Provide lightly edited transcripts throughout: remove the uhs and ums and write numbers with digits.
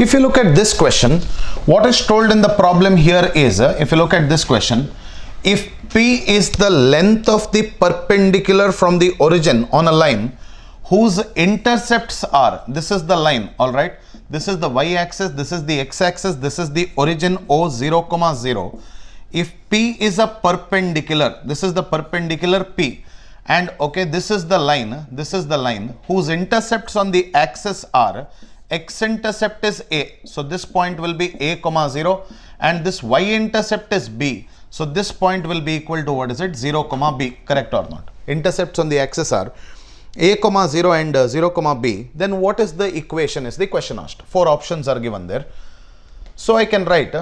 If you look at this question, what is told in the problem here is, if you look at this question, if P is the length of the perpendicular from the origin on a line whose intercepts are, this is the line, all right, this is the y-axis, this is the x-axis, this is the origin O 0, 0. If P is a perpendicular, this is the perpendicular P, and okay, this is the line whose intercepts on the axis are, x-intercept is A, so this point will be A, 0, and this y-intercept is B, so this point will be equal to what is it, 0, B, correct or not? Intercepts on the axis are A, 0 and 0, B. Then what is the equation is the question asked. 4 options are given there. So I can write,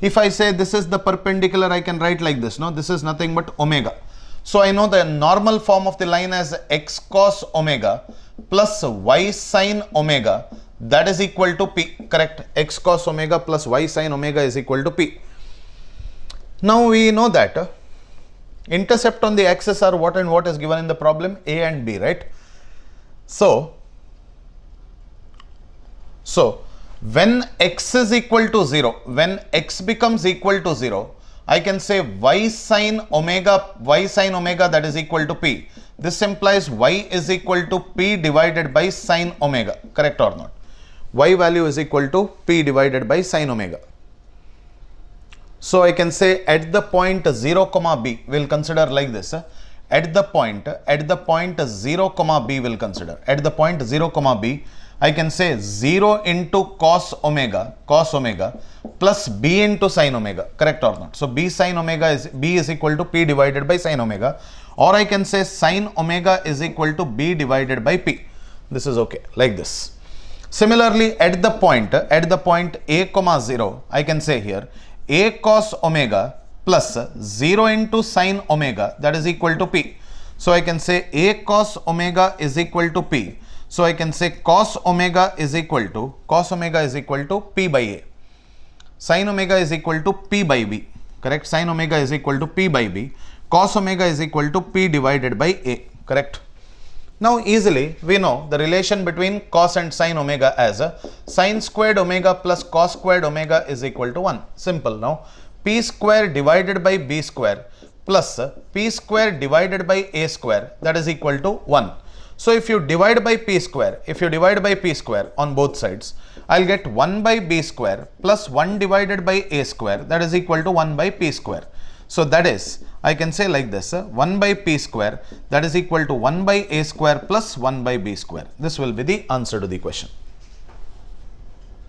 if I say this is the perpendicular, I can write like this, no, this is nothing but omega. So I know the normal form of the line as x cos omega plus y sin omega, that is equal to P, correct? X cos omega plus y sin omega is equal to P. Now we know that intercept on the axis are what and what is given in the problem, A and B, right? So when x is equal to 0, when x becomes equal to 0, I can say y sin omega that is equal to P. This implies y is equal to P divided by sin omega, correct or not? Y value is equal to P divided by sin omega. So I can say at the point 0, B, we'll consider like this. At the point 0, B will consider. At the point 0, B, I can say 0 into cos omega plus B into sin omega, correct or not? So B is equal to P divided by sin omega, or I can say sin omega is equal to B divided by P. This is okay, like this. Similarly, at the point A, 0, I can say here A cos omega plus 0 into sin omega, that is equal to P. So I can say A cos omega is equal to P. So I can say cos omega is equal to P by A. Sin omega is equal to P by B, correct? Sin omega is equal to P by B. Cos omega is equal to P divided by A, correct? Now easily we know the relation between cos and sin omega as sin squared omega plus cos squared omega is equal to 1. Simple now. P square divided by B square plus P square divided by A square, that is equal to 1. So if you divide by P square, on both sides, I'll get 1 by B square plus 1 divided by A square, that is equal to 1 by P square. So that is, I can say like this, 1 by P square, that is equal to 1 by A square plus 1 by B square. This will be the answer to the question.